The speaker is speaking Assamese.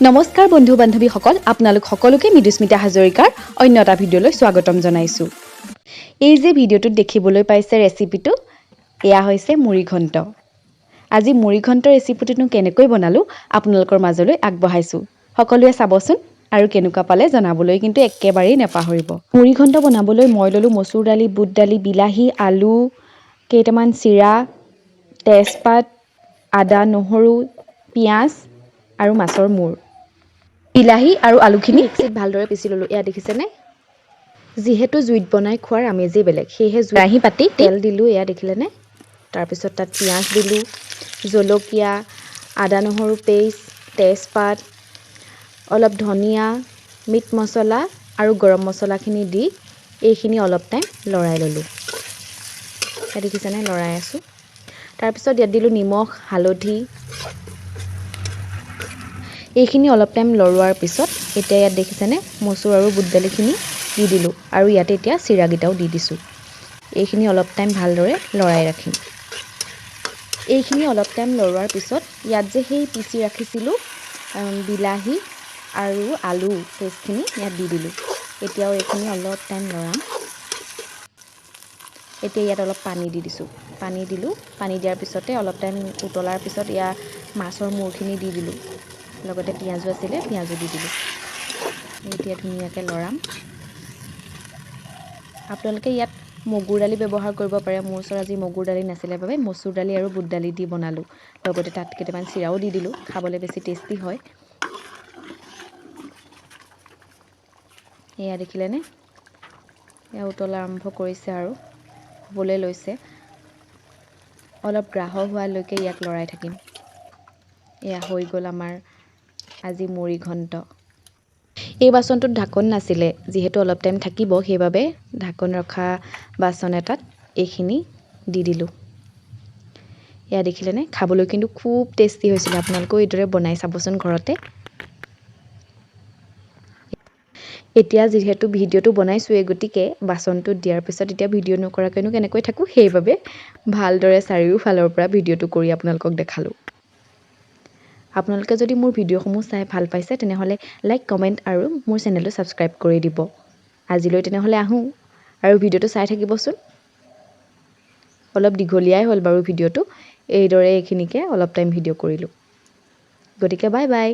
নমস্কাৰ বন্ধু বান্ধৱীসকল, আপোনালোক সকলোকে মৃদুস্মিতা হাজৰিকাৰ অন্য এটা ভিডিঅ'লৈ স্বাগতম জনাইছোঁ। এই যে ভিডিঅ'টোত দেখিবলৈ পাইছে ৰেচিপিটো, এয়া হৈছে মুৰি ঘণ্ট। আজি মুৰি ঘণ্ট ৰেচিপিটোনো কেনেকৈ বনালোঁ আপোনালোকৰ মাজলৈ আগবঢ়াইছোঁ। সকলোৱে চাবচোন আৰু কেনেকুৱা পালে জনাবলৈ কিন্তু একেবাৰেই নাপাহৰিব। মুৰি ঘণ্ট বনাবলৈ মই ল'লোঁ মচুৰ দালি, বুট দালি, বিলাহী, আলু, কেইটামান চিৰা, তেজপাত, আদা, নহৰু, পিঁয়াজ আৰু মাছৰ মূৰ। বিলাহী আৰু আলুখিনি মিক্সিত ভালদৰে পিচি ল'লোঁ। এয়া দেখিছেনে? যিহেতু জুইত বনাই খোৱাৰ আমেজেই বেলেগ, সেয়েহে কেৰাহী পাতি তেল দিলোঁ। এয়া দেখিলেনে? তাৰপিছত তাত পিঁয়াজ দিলোঁ, জলকীয়া, আদা নহৰু পেষ্ট, তেজপাত, অলপ ধনিয়া, মিট মছলা আৰু গৰম মছলাখিনি দি এইখিনি অলপ টাইম লৰাই ল'লোঁ। এয়া দেখিছেনে? লৰাই আছোঁ। তাৰপিছত ইয়াত দিলোঁ নিমখ, হালধি। এইখিনি অলপ টাইম লৰোৱাৰ পিছত এতিয়া ইয়াত দেখিছেনে মচুৰ আৰু বুট দালিখিনি দি দিলোঁ আৰু ইয়াতে এতিয়া চিৰাকেইটাও দি দিছোঁ। এইখিনি অলপ টাইম ভালদৰে লৰাই ৰাখিম। এইখিনি অলপ টাইম লৰোৱাৰ পিছত ইয়াত যে সেই পিচি ৰাখিছিলোঁ বিলাহী আৰু আলু পেষ্টখিনি ইয়াত দি দিলোঁ। এতিয়াও এইখিনি অলপ টাইম লৰাম। এতিয়া ইয়াত অলপ পানী দি দিছোঁ। পানী দিলোঁ। পানী দিয়াৰ পিছতে অলপ টাইম উতলাৰ পিছত ইয়াত মাছৰ মূৰখিনি দি দিলোঁ। লগতে পিঁয়াজো আছিলে, পিঁয়াজো দি দিলোঁ। এতিয়া ধুনীয়াকৈ লৰাম। আপোনালোকে ইয়াত মগুৰ দালি ব্যৱহাৰ কৰিব পাৰে। মোৰ ওচৰত আজি মগুৰ দালি নাছিলে বাবে মচুৰ দালি আৰু বুট দালি দি বনালোঁ। লগতে তাত কেইটামান চিৰাও দি দিলোঁ, খাবলৈ বেছি টেষ্টি হয়। এয়া দেখিলেনে? এয়া উতলা আৰম্ভ কৰিছে আৰু হ'বলৈ লৈছে। অলপ গ্ৰাহক হোৱালৈকে ইয়াক লৰাই থাকিম। এয়া হৈ গ'ল আমাৰ আজি মুৰি ঘণ্ট। এই বাচনটোত ঢাকন নাছিলে, যিহেতু অলপ টাইম থাকিব সেইবাবে ঢাকন ৰখা বাচন এটাত এইখিনি দি দিলোঁ। এয়া দেখিলেনে? খাবলৈ কিন্তু খুব টেষ্টি হৈছিলে। আপোনালোকেও এইদৰে বনাই চাবচোন ঘৰতে। এতিয়া যিহেতু ভিডিঅ'টো বনাইছোঁৱেই, গতিকে বাচনটোত দিয়াৰ পিছত এতিয়া ভিডিঅ' নকৰাকৈনো কেনেকৈ থাকোঁ, সেইবাবে ভালদৰে চাৰিওফালৰ পৰা ভিডিঅ'টো কৰি আপোনালোকক দেখালোঁ। আপোনালোকে যদি মোৰ ভিডিঅ'সমূহ চাই ভাল পাইছে তেনেহ'লে লাইক, কমেণ্ট আৰু মোৰ চেনেলটো ছাবস্ক্ৰাইব কৰি দিব। আজিলৈ তেনেহ'লে আহোঁ আৰু ভিডিঅ'টো চাই থাকিবচোন। অলপ দীঘলীয়াই হ'ল বাৰু ভিডিঅ'টো। এইদৰে এইখিনিকে অলপ টাইম ভিডিঅ' কৰিলোঁ। গতিকে বাই বাই।